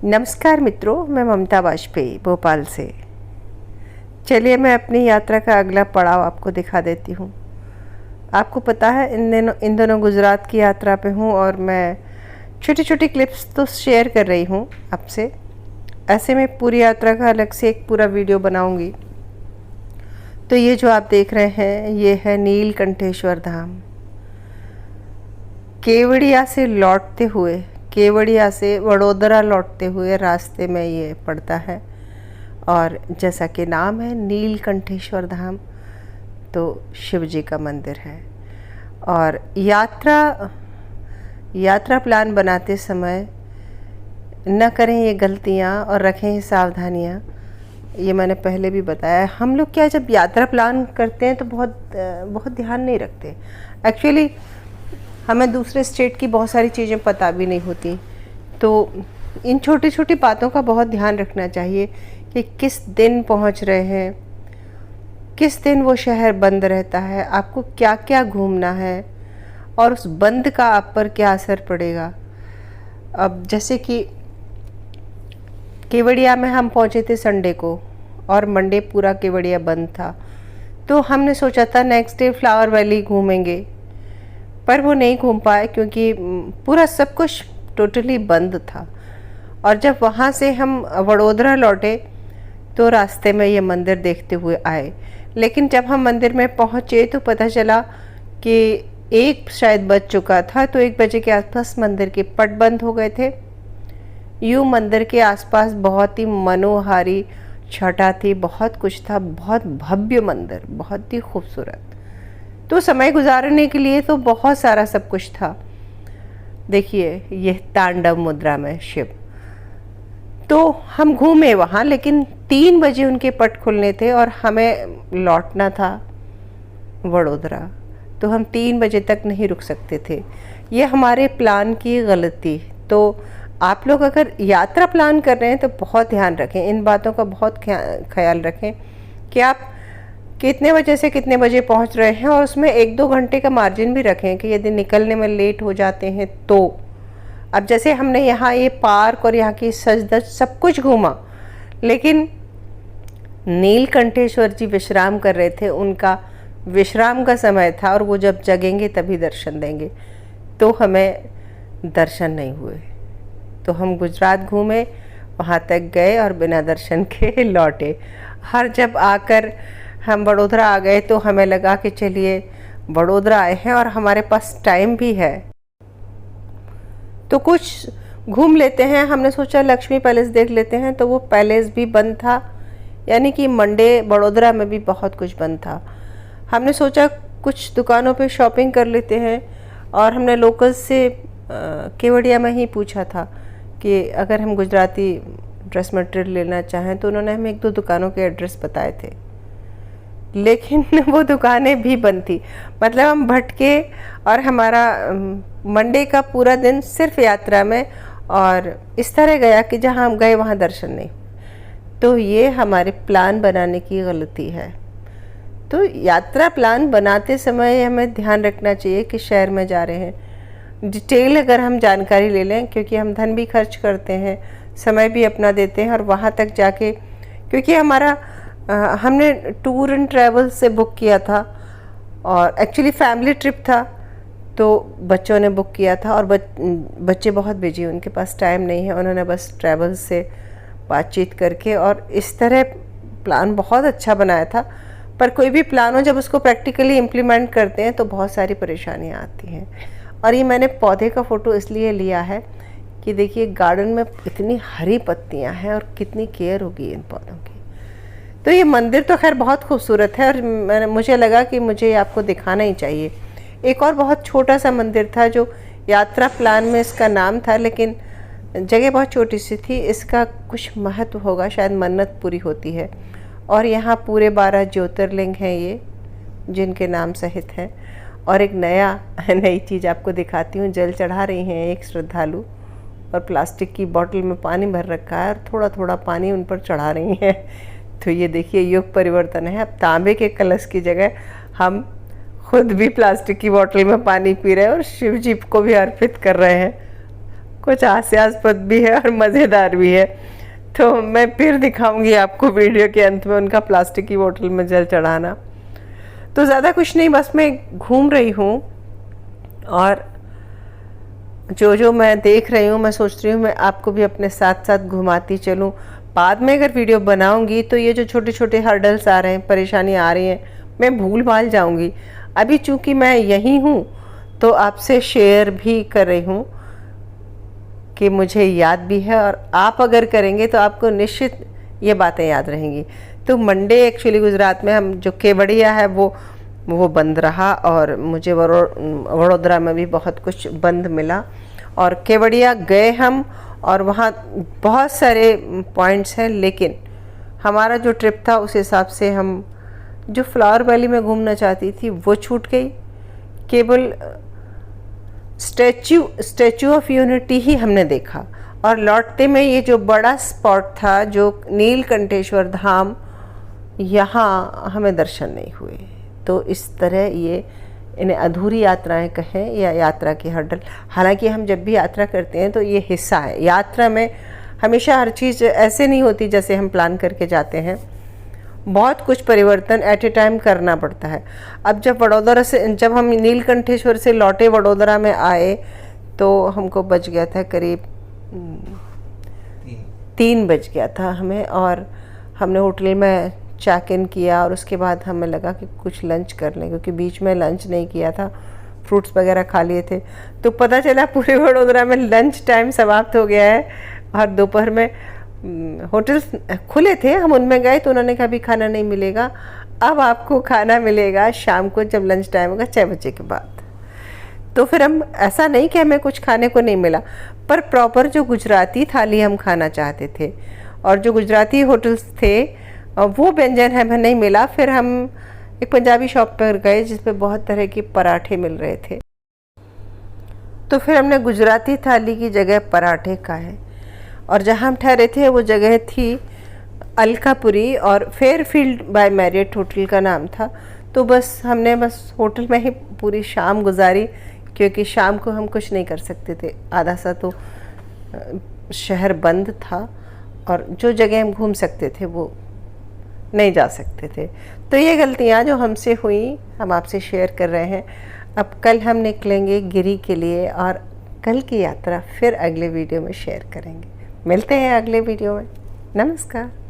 नमस्कार मित्रों, मैं ममता वाजपेयी भोपाल से। चलिए मैं अपनी यात्रा का अगला पड़ाव आपको दिखा देती हूँ। आपको पता है इन दोनों गुजरात की यात्रा पे हूँ और मैं छोटी छोटी क्लिप्स तो शेयर कर रही हूँ आपसे। ऐसे में पूरी यात्रा का अलग से एक पूरा वीडियो बनाऊँगी। तो ये जो आप देख रहे हैं ये है नीलकंठेश्वर धाम। केवड़िया से लौटते हुए, केवड़िया से वडोदरा लौटते हुए रास्ते में ये पड़ता है और जैसा कि नाम है नीलकंठेश्वर धाम, तो शिव जी का मंदिर है। और यात्रा प्लान बनाते समय न करें ये गलतियाँ और रखें ये सावधानियाँ। ये मैंने पहले भी बताया। हम लोग क्या जब यात्रा प्लान करते हैं तो बहुत ध्यान नहीं रखते। एक्चुअली हमें दूसरे स्टेट की बहुत सारी चीज़ें पता भी नहीं होती, तो इन छोटी छोटी बातों का बहुत ध्यान रखना चाहिए कि किस दिन पहुंच रहे हैं, किस दिन वो शहर बंद रहता है, आपको क्या क्या घूमना है और उस बंद का आप पर क्या असर पड़ेगा। अब जैसे कि केवड़िया में हम पहुंचे थे संडे को और मंडे पूरा केवड़िया बंद था, तो हमने सोचा था नेक्स्ट डे फ्लावर वैली घूमेंगे, पर वो नहीं घूम पाए क्योंकि पूरा सब कुछ टोटली बंद था। और जब वहाँ से हम वडोदरा लौटे तो रास्ते में ये मंदिर देखते हुए आए, लेकिन जब हम मंदिर में पहुँचे तो पता चला कि 1 शायद बज चुका था, तो 1 बजे के आसपास मंदिर के पट बंद हो गए थे। यूँ मंदिर के आसपास बहुत ही मनोहारी छटा थी, बहुत कुछ था, बहुत भव्य मंदिर, बहुत ही खूबसूरत। तो समय गुजारने के लिए तो बहुत सारा सब कुछ था। देखिए ये तांडव मुद्रा में शिव। तो हम घूमे वहाँ, लेकिन 3 बजे उनके पट खुलने थे और हमें लौटना था वडोदरा, तो हम 3 बजे तक नहीं रुक सकते थे। ये हमारे प्लान की गलती। तो आप लोग अगर यात्रा प्लान कर रहे हैं तो बहुत ध्यान रखें, इन बातों का बहुत ख्याल रखें कि आप कितने बजे से कितने बजे पहुंच रहे हैं, और उसमें 1-2 घंटे का मार्जिन भी रखें कि यदि निकलने में लेट हो जाते हैं तो। अब जैसे हमने यहाँ ये पार्क और यहाँ की सज-धज सब कुछ घूमा, लेकिन नीलकंठेश्वर जी विश्राम कर रहे थे, उनका विश्राम का समय था और वो जब जगेंगे तभी दर्शन देंगे, तो हमें दर्शन नहीं हुए। तो हम गुजरात घूमे, वहाँ तक गए और बिना दर्शन के लौटे। हर जब आकर हम वडोदरा आ गए तो हमें लगा कि चलिए वडोदरा आए हैं और हमारे पास टाइम भी है तो कुछ घूम लेते हैं। हमने सोचा लक्ष्मी पैलेस देख लेते हैं, तो वो पैलेस भी बंद था, यानी कि मंडे वडोदरा में भी बहुत कुछ बंद था। हमने सोचा कुछ दुकानों पे शॉपिंग कर लेते हैं और हमने लोकल्स से केवड़िया में ही पूछा था कि अगर हम गुजराती ड्रेस मटेरियल लेना चाहें, तो उन्होंने हमें 1-2 दुकानों के एड्रेस बताए थे, लेकिन वो दुकानें भी बंद थी। मतलब हम भटके और हमारा मंडे का पूरा दिन सिर्फ यात्रा में और इस तरह गया कि जहाँ हम गए वहाँ दर्शन नहीं। तो ये हमारे प्लान बनाने की गलती है। तो यात्रा प्लान बनाते समय हमें ध्यान रखना चाहिए कि शहर में जा रहे हैं, डिटेल अगर हम जानकारी ले लें, क्योंकि हम धन भी खर्च करते हैं, समय भी अपना देते हैं, और वहाँ तक जाके क्योंकि हमने टूर एंड ट्रैवल से बुक किया था और एक्चुअली फैमिली ट्रिप था, तो बच्चों ने बुक किया था और बच्चे बहुत बिजी, उनके पास टाइम नहीं है। उन्होंने बस ट्रैवल से बातचीत करके और इस तरह प्लान बहुत अच्छा बनाया था। पर कोई भी प्लान हो, जब उसको प्रैक्टिकली इम्प्लीमेंट करते हैं तो बहुत सारी परेशानियाँ आती हैं। और ये मैंने पौधे का फ़ोटो इसलिए लिया है कि देखिए गार्डन में इतनी हरी पत्तियाँ हैं और कितनी केयर होगी इन पौधों की। तो ये मंदिर तो खैर बहुत खूबसूरत है और मुझे लगा कि मुझे आपको दिखाना ही चाहिए। एक और बहुत छोटा सा मंदिर था जो यात्रा प्लान में इसका नाम था, लेकिन जगह बहुत छोटी सी थी। इसका कुछ महत्व होगा, शायद मन्नत पूरी होती है। और यहाँ पूरे 12 ज्योतिर्लिंग हैं ये, जिनके नाम सहित हैं। और एक नई चीज़ आपको दिखाती हूँ। जल चढ़ा रही हैं एक श्रद्धालु और प्लास्टिक की बोतल में पानी भर रखा है और थोड़ा थोड़ा पानी उन पर चढ़ा रही हैं। तो ये देखिए युग परिवर्तन है। अब तांबे के कलश की जगह हम खुद भी प्लास्टिक की बोतल में पानी पी रहे हैं और शिव जी को भी अर्पित कर रहे हैं। कुछ हास्यास्पद भी है और मज़ेदार भी है। तो मैं फिर दिखाऊंगी आपको वीडियो के अंत में उनका प्लास्टिक की बोतल में जल चढ़ाना। तो ज़्यादा कुछ नहीं, बस मैं घूम रही हूँ और जो जो मैं देख रही हूँ मैं सोच रही हूँ मैं आपको भी अपने साथ साथ घुमाती चलूँ। बाद में अगर वीडियो बनाऊंगी तो ये जो छोटे छोटे हर्डल्स आ रहे हैं, परेशानी आ रही हैं, मैं भूल भाल जाऊंगी। अभी चूंकि मैं यहीं हूँ तो आपसे शेयर भी कर रही हूँ कि मुझे याद भी है, और आप अगर करेंगे तो आपको निश्चित ये बातें याद रहेंगी। तो मंडे एक्चुअली गुजरात में हम जो केवड़िया है वो बंद रहा, और मुझे वडोदरा में भी बहुत कुछ बंद मिला। और केवड़िया गए हम, और वहाँ बहुत सारे पॉइंट्स हैं, लेकिन हमारा जो ट्रिप था उस हिसाब से हम जो फ्लावर वैली में घूमना चाहती थी वो छूट गई। केवल स्टैचू ऑफ यूनिटी ही हमने देखा, और लौटते में ये जो बड़ा स्पॉट था जो नीलकंठेश्वर धाम, यहाँ हमें दर्शन नहीं हुए। तो इस तरह ये इन्हें अधूरी यात्राएं कहें या यात्रा की हर्डल। हालांकि हम जब भी यात्रा करते हैं तो ये हिस्सा है। यात्रा में हमेशा हर चीज़ ऐसे नहीं होती जैसे हम प्लान करके जाते हैं, बहुत कुछ परिवर्तन एट ए टाइम करना पड़ता है। अब जब हम नीलकंठेश्वर से लौटे वडोदरा में आए तो हमको बज गया था करीब 3 बज गया था हमें, और हमने होटल में चेक इन किया और उसके बाद हमें लगा कि कुछ लंच कर लें, क्योंकि बीच में लंच नहीं किया था, फ्रूट्स वगैरह खा लिए थे। तो पता चला पूरे वडोदरा में लंच टाइम समाप्त हो गया है, और दोपहर में होटल्स खुले थे, हम उनमें गए तो उन्होंने कहा अभी खाना नहीं मिलेगा, अब आपको खाना मिलेगा शाम को जब लंच टाइम होगा 6 बजे के बाद। तो फिर हम, ऐसा नहीं कि हमें कुछ खाने को नहीं मिला, पर प्रॉपर जो गुजराती थाली हम खाना चाहते थे और जो गुजराती होटल्स थे वो व्यंजन हमें नहीं मिला। फिर हम एक पंजाबी शॉप पर गए जिसपे बहुत तरह के पराठे मिल रहे थे, तो फिर हमने गुजराती थाली की जगह पराठे खाए। और जहाँ हम ठहरे थे वो जगह थी अलकापुरी, और फेयरफील्ड बाय मैरियट होटल का नाम था। तो हमने होटल में ही पूरी शाम गुजारी, क्योंकि शाम को हम कुछ नहीं कर सकते थे, आधा सा तो शहर बंद था और जो जगह हम घूम सकते थे वो नहीं जा सकते थे। तो ये गलतियाँ जो हमसे हुई हम आपसे शेयर कर रहे हैं। अब कल हम निकलेंगे गिरी के लिए, और कल की यात्रा फिर अगले वीडियो में शेयर करेंगे। मिलते हैं अगले वीडियो में। नमस्कार।